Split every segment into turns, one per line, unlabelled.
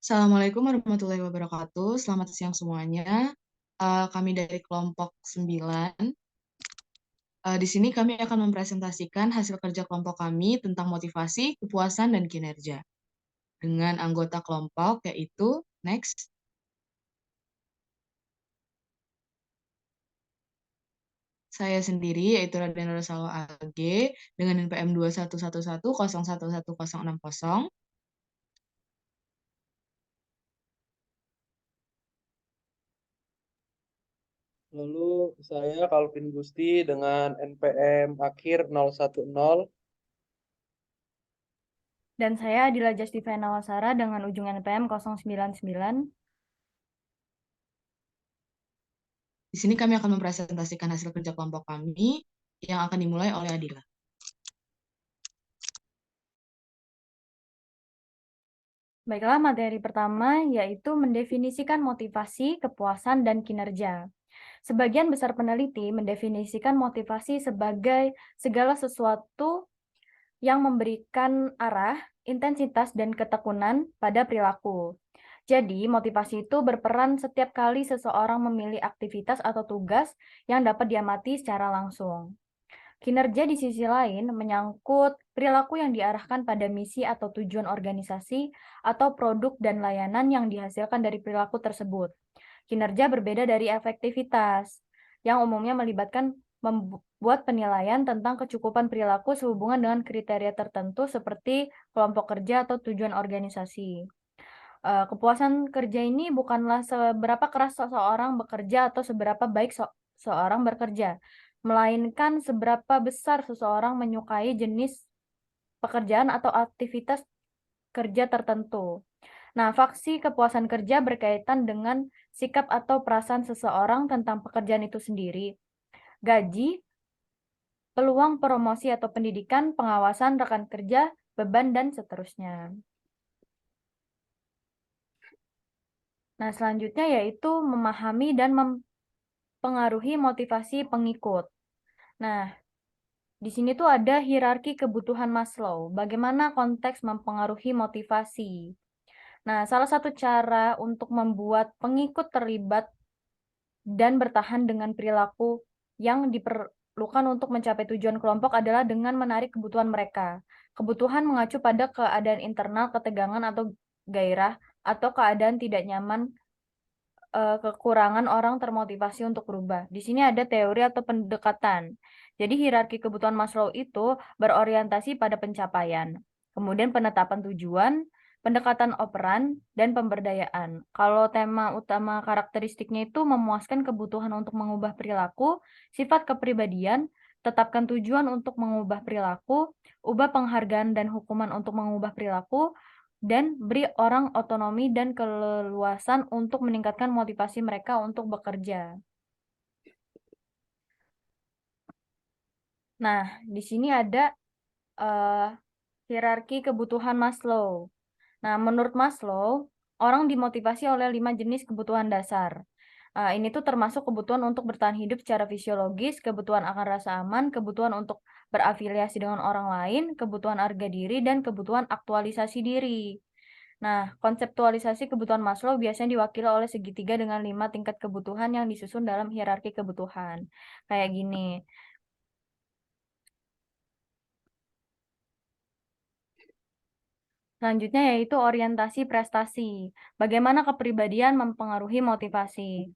Assalamualaikum warahmatullahi wabarakatuh. Selamat siang semuanya. Kami dari kelompok 9. Di sini kami akan mempresentasikan hasil kerja kelompok kami tentang motivasi, kepuasan, dan kinerja. Dengan anggota kelompok yaitu, next, saya sendiri yaitu Raden Rosalwa AG dengan NPM 2111101160.
Lalu saya Calvin Gusti dengan NPM akhir 010.
Dan saya Adila Justify Nawasara dengan ujung NPM 099.
Di sini kami akan mempresentasikan hasil kerja kelompok kami yang akan dimulai oleh Adila.
Baiklah, materi pertama yaitu mendefinisikan motivasi, kepuasan, dan kinerja. Sebagian besar peneliti mendefinisikan motivasi sebagai segala sesuatu yang memberikan arah, intensitas, dan ketekunan pada perilaku. Jadi, motivasi itu berperan setiap kali seseorang memilih aktivitas atau tugas yang dapat diamati secara langsung. Kinerja di sisi lain menyangkut perilaku yang diarahkan pada misi atau tujuan organisasi atau produk dan layanan yang dihasilkan dari perilaku tersebut. Kinerja berbeda dari efektivitas, yang umumnya melibatkan membuat penilaian tentang kecukupan perilaku sehubungan dengan kriteria tertentu seperti kelompok kerja atau tujuan organisasi. Kepuasan kerja ini bukanlah seberapa keras seseorang bekerja atau seberapa baik seseorang bekerja, melainkan seberapa besar seseorang menyukai jenis pekerjaan atau aktivitas kerja tertentu. Nah, faksi kepuasan kerja berkaitan dengan sikap atau perasaan seseorang tentang pekerjaan itu sendiri, gaji, peluang promosi atau pendidikan, pengawasan rekan kerja, beban, dan seterusnya. Nah, selanjutnya yaitu memahami dan mempengaruhi motivasi pengikut. Nah, di sini tuh ada hierarki kebutuhan Maslow. Bagaimana konteks mempengaruhi motivasi? Nah, salah satu cara untuk membuat pengikut terlibat dan bertahan dengan perilaku yang diperlukan untuk mencapai tujuan kelompok adalah dengan menarik kebutuhan mereka. Kebutuhan mengacu pada keadaan internal, ketegangan atau gairah, atau keadaan tidak nyaman, kekurangan orang termotivasi untuk berubah. Di sini ada teori atau pendekatan. Jadi hierarki kebutuhan Maslow itu berorientasi pada pencapaian. Kemudian penetapan tujuan, pendekatan operan, dan pemberdayaan. Kalau tema utama karakteristiknya itu memuaskan kebutuhan untuk mengubah perilaku, sifat kepribadian, tetapkan tujuan untuk mengubah perilaku, ubah penghargaan dan hukuman untuk mengubah perilaku, dan beri orang otonomi dan keleluasan untuk meningkatkan motivasi mereka untuk bekerja. Nah, di sini ada hierarki kebutuhan Maslow. Nah, menurut Maslow, orang dimotivasi oleh 5 jenis kebutuhan dasar. Ini tuh termasuk kebutuhan untuk bertahan hidup secara fisiologis, kebutuhan akan rasa aman, kebutuhan untuk berafiliasi dengan orang lain, kebutuhan harga diri, dan kebutuhan aktualisasi diri. Nah, konseptualisasi kebutuhan Maslow biasanya diwakili oleh segitiga dengan 5 tingkat kebutuhan yang disusun dalam hierarki kebutuhan. Kayak gini. Selanjutnya yaitu orientasi prestasi. Bagaimana kepribadian mempengaruhi motivasi.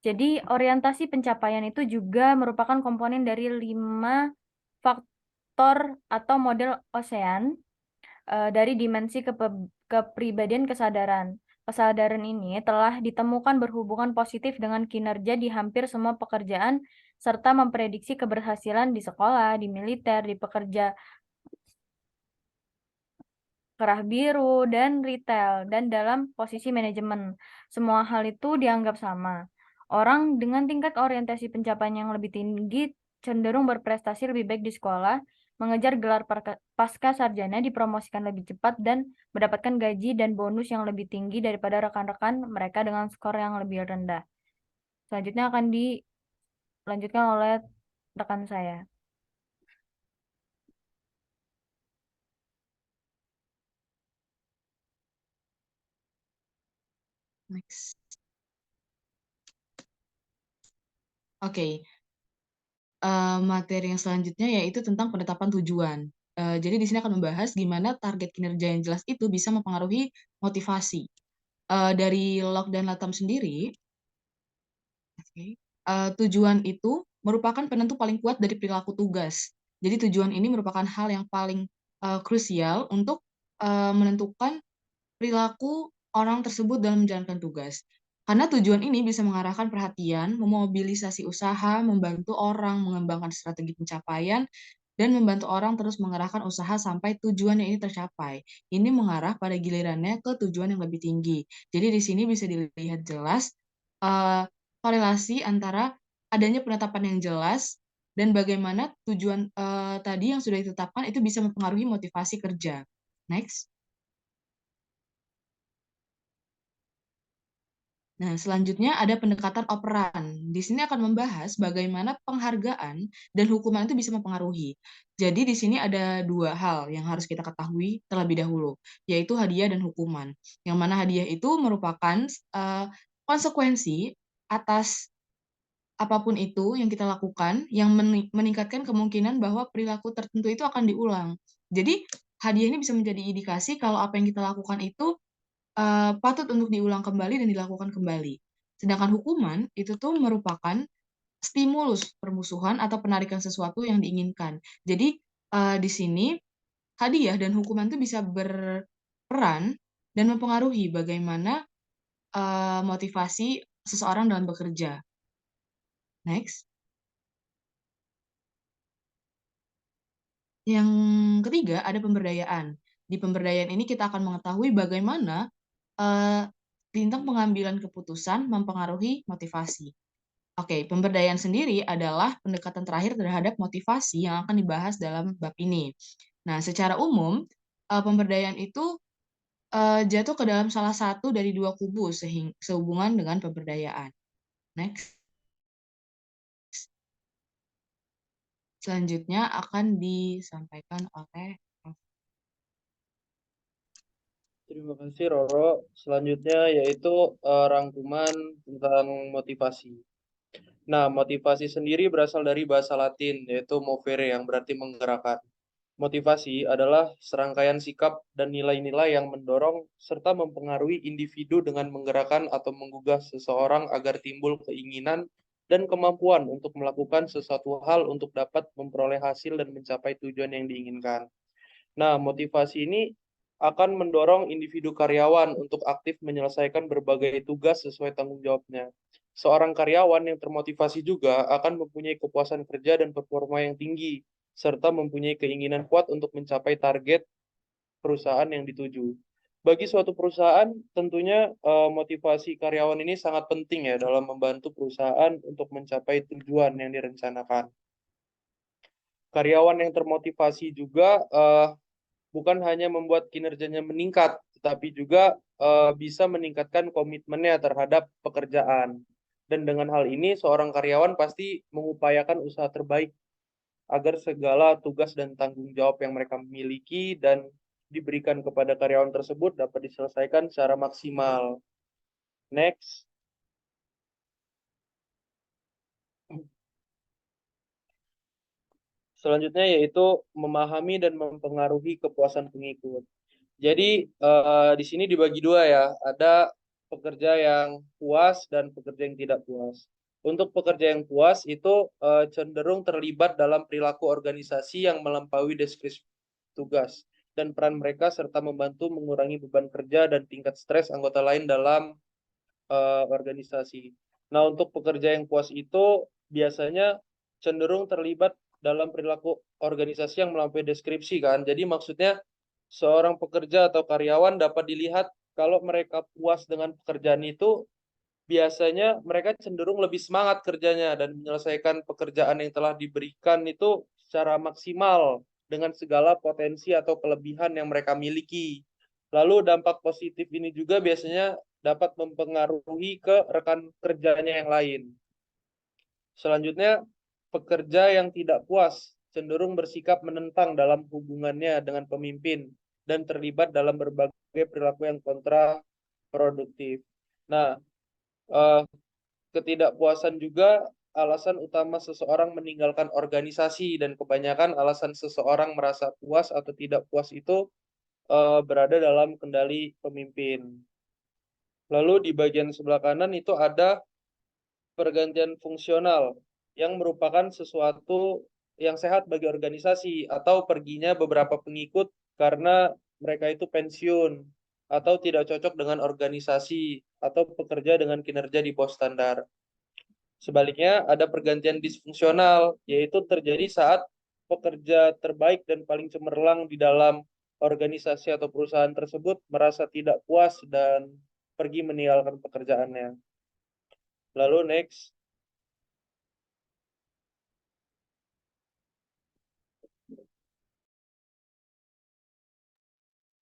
Jadi, orientasi pencapaian itu juga merupakan komponen dari 5 faktor atau model ASEAN dari dimensi kepribadian kesadaran. Kesadaran ini telah ditemukan berhubungan positif dengan kinerja di hampir semua pekerjaan serta memprediksi keberhasilan di sekolah, di militer, di pekerja kerah biru, dan retail, dan dalam posisi manajemen. Semua hal itu dianggap sama. Orang dengan tingkat orientasi pencapaian yang lebih tinggi cenderung berprestasi lebih baik di sekolah, mengejar gelar pasca sarjana, dipromosikan lebih cepat, dan mendapatkan gaji dan bonus yang lebih tinggi daripada rekan-rekan mereka dengan skor yang lebih rendah. Selanjutnya akan dilanjutkan oleh rekan saya.
Next. Oke, materi yang selanjutnya yaitu tentang penetapan tujuan. Jadi di sini akan membahas gimana target kinerja yang jelas itu bisa mempengaruhi motivasi. Dari Locke dan Latham sendiri, tujuan itu merupakan penentu paling kuat dari perilaku tugas. Jadi tujuan ini merupakan hal yang paling krusial untuk menentukan perilaku orang tersebut dalam menjalankan tugas. Karena tujuan ini bisa mengarahkan perhatian, memobilisasi usaha, membantu orang mengembangkan strategi pencapaian, dan membantu orang terus mengerahkan usaha sampai tujuannya ini tercapai. Ini mengarah pada gilirannya ke tujuan yang lebih tinggi. Jadi di sini bisa dilihat jelas korelasi antara adanya penetapan yang jelas dan bagaimana tujuan tadi yang sudah ditetapkan itu bisa mempengaruhi motivasi kerja. Next. Nah, selanjutnya ada pendekatan operan. Di sini akan membahas bagaimana penghargaan dan hukuman itu bisa mempengaruhi. Jadi di sini ada dua hal yang harus kita ketahui terlebih dahulu, yaitu hadiah dan hukuman. Yang mana hadiah itu merupakan konsekuensi atas apapun itu yang kita lakukan yang meningkatkan kemungkinan bahwa perilaku tertentu itu akan diulang. Jadi hadiah ini bisa menjadi indikasi kalau apa yang kita lakukan itu patut untuk diulang kembali dan dilakukan kembali. Sedangkan hukuman itu tuh merupakan stimulus permusuhan atau penarikan sesuatu yang diinginkan. Jadi di sini hadiah dan hukuman itu bisa berperan dan mempengaruhi bagaimana motivasi seseorang dalam bekerja. Next. Yang ketiga ada pemberdayaan. Di pemberdayaan ini kita akan mengetahui bagaimana tentang pengambilan keputusan mempengaruhi motivasi. Oke, pemberdayaan sendiri adalah pendekatan terakhir terhadap motivasi yang akan dibahas dalam bab ini. Nah, secara umum, pemberdayaan itu jatuh ke dalam salah satu dari dua kubu sehubungan dengan pemberdayaan. Next. Selanjutnya akan disampaikan oleh
Terima kasih Roro. Selanjutnya yaitu rangkuman tentang motivasi. Nah, motivasi sendiri berasal dari bahasa Latin, yaitu movere, yang berarti menggerakkan. Motivasi adalah serangkaian sikap dan nilai-nilai yang mendorong serta mempengaruhi individu dengan menggerakkan atau menggugah seseorang agar timbul keinginan dan kemampuan untuk melakukan sesuatu hal untuk dapat memperoleh hasil dan mencapai tujuan yang diinginkan. Nah, motivasi ini akan mendorong individu karyawan untuk aktif menyelesaikan berbagai tugas sesuai tanggung jawabnya. Seorang karyawan yang termotivasi juga akan mempunyai kepuasan kerja dan performa yang tinggi, serta mempunyai keinginan kuat untuk mencapai target perusahaan yang dituju. Bagi suatu perusahaan, tentunya motivasi karyawan ini sangat penting ya dalam membantu perusahaan untuk mencapai tujuan yang direncanakan. Karyawan yang termotivasi juga bukan hanya membuat kinerjanya meningkat, tetapi juga bisa meningkatkan komitmennya terhadap pekerjaan. Dan dengan hal ini, seorang karyawan pasti mengupayakan usaha terbaik agar segala tugas dan tanggung jawab yang mereka miliki dan diberikan kepada karyawan tersebut dapat diselesaikan secara maksimal. Next. Selanjutnya yaitu memahami dan mempengaruhi kepuasan pengikut. Jadi di sini dibagi dua ya, ada pekerja yang puas dan pekerja yang tidak puas. Untuk pekerja yang puas itu cenderung terlibat dalam perilaku organisasi yang melampaui deskripsi tugas dan peran mereka serta membantu mengurangi beban kerja dan tingkat stres anggota lain dalam organisasi. Nah, untuk pekerja yang puas itu biasanya cenderung terlibat dalam perilaku organisasi yang melampaui deskripsi kan. Jadi maksudnya seorang pekerja atau karyawan dapat dilihat kalau mereka puas dengan pekerjaan itu, biasanya mereka cenderung lebih semangat kerjanya dan menyelesaikan pekerjaan yang telah diberikan itu secara maksimal dengan segala potensi atau kelebihan yang mereka miliki. Lalu dampak positif ini juga biasanya dapat mempengaruhi ke rekan kerjanya yang lain. Selanjutnya, pekerja yang tidak puas cenderung bersikap menentang dalam hubungannya dengan pemimpin dan terlibat dalam berbagai perilaku yang kontraproduktif. Nah, eh, ketidakpuasan juga alasan utama seseorang meninggalkan organisasi, dan kebanyakan alasan seseorang merasa puas atau tidak puas itu berada dalam kendali pemimpin. Lalu di bagian sebelah kanan itu ada pergantian fungsional yang merupakan sesuatu yang sehat bagi organisasi, atau perginya beberapa pengikut karena mereka itu pensiun atau tidak cocok dengan organisasi atau pekerja dengan kinerja di bawah standar. Sebaliknya, ada pergantian disfungsional, yaitu terjadi saat pekerja terbaik dan paling cemerlang di dalam organisasi atau perusahaan tersebut merasa tidak puas dan pergi meninggalkan pekerjaannya. Lalu next.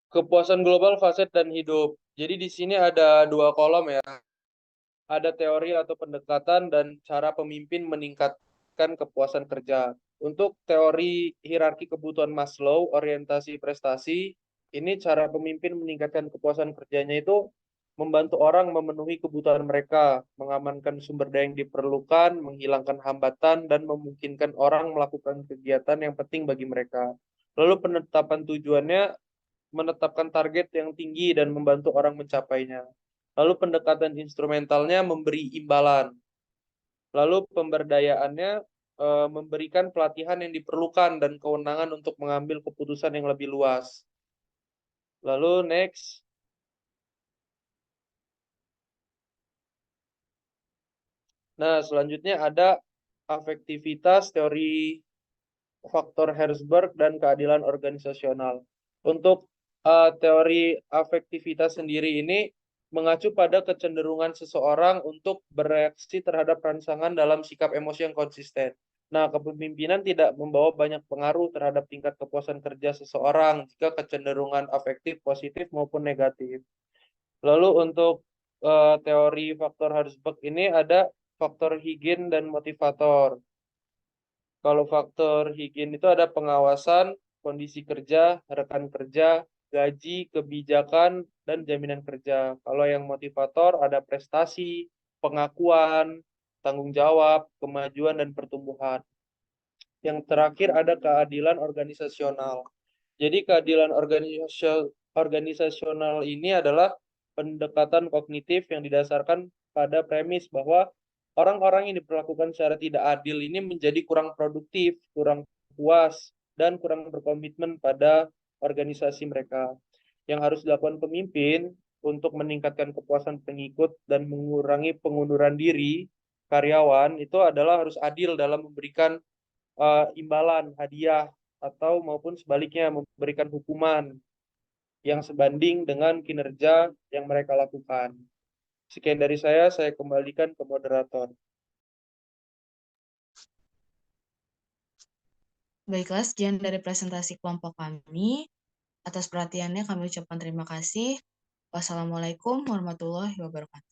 Kepuasan global, faset, dan hidup. Jadi di sini ada 2 kolom ya. Ada teori atau pendekatan dan cara pemimpin meningkatkan kepuasan kerja. Untuk teori hierarki kebutuhan Maslow, orientasi prestasi, ini cara pemimpin meningkatkan kepuasan kerjanya itu membantu orang memenuhi kebutuhan mereka, mengamankan sumber daya yang diperlukan, menghilangkan hambatan, dan memungkinkan orang melakukan kegiatan yang penting bagi mereka. Lalu penetapan tujuannya menetapkan target yang tinggi dan membantu orang mencapainya. Lalu pendekatan instrumentalnya memberi imbalan. Lalu pemberdayaannya memberikan pelatihan yang diperlukan dan kewenangan untuk mengambil keputusan yang lebih luas. Lalu next. Nah, selanjutnya ada afektivitas, teori faktor Herzberg, dan keadilan organisasional. Untuk teori afektivitas sendiri ini mengacu pada kecenderungan seseorang untuk bereaksi terhadap rangsangan dalam sikap emosi yang konsisten. Nah, kepemimpinan tidak membawa banyak pengaruh terhadap tingkat kepuasan kerja seseorang jika kecenderungan afektif positif maupun negatif. Lalu untuk teori faktor Herzberg ini ada faktor higien dan motivator. Kalau faktor higien itu ada pengawasan, kondisi kerja, rekan kerja, gaji, kebijakan, dan jaminan kerja. Kalau yang motivator ada prestasi, pengakuan, tanggung jawab, kemajuan, dan pertumbuhan. Yang terakhir ada keadilan organisasional. Jadi keadilan organisasional ini adalah pendekatan kognitif yang didasarkan pada premis bahwa orang-orang yang diperlakukan secara tidak adil ini menjadi kurang produktif, kurang puas, dan kurang berkomitmen pada organisasi mereka. Yang harus dilakukan pemimpin untuk meningkatkan kepuasan pengikut dan mengurangi pengunduran diri karyawan itu adalah harus adil dalam memberikan imbalan, hadiah, atau maupun sebaliknya memberikan hukuman yang sebanding dengan kinerja yang mereka lakukan. Sekian dari saya kembalikan ke moderator.
Baiklah, sekian dari presentasi kelompok kami. Atas perhatiannya kami ucapkan terima kasih. Wassalamualaikum warahmatullahi wabarakatuh.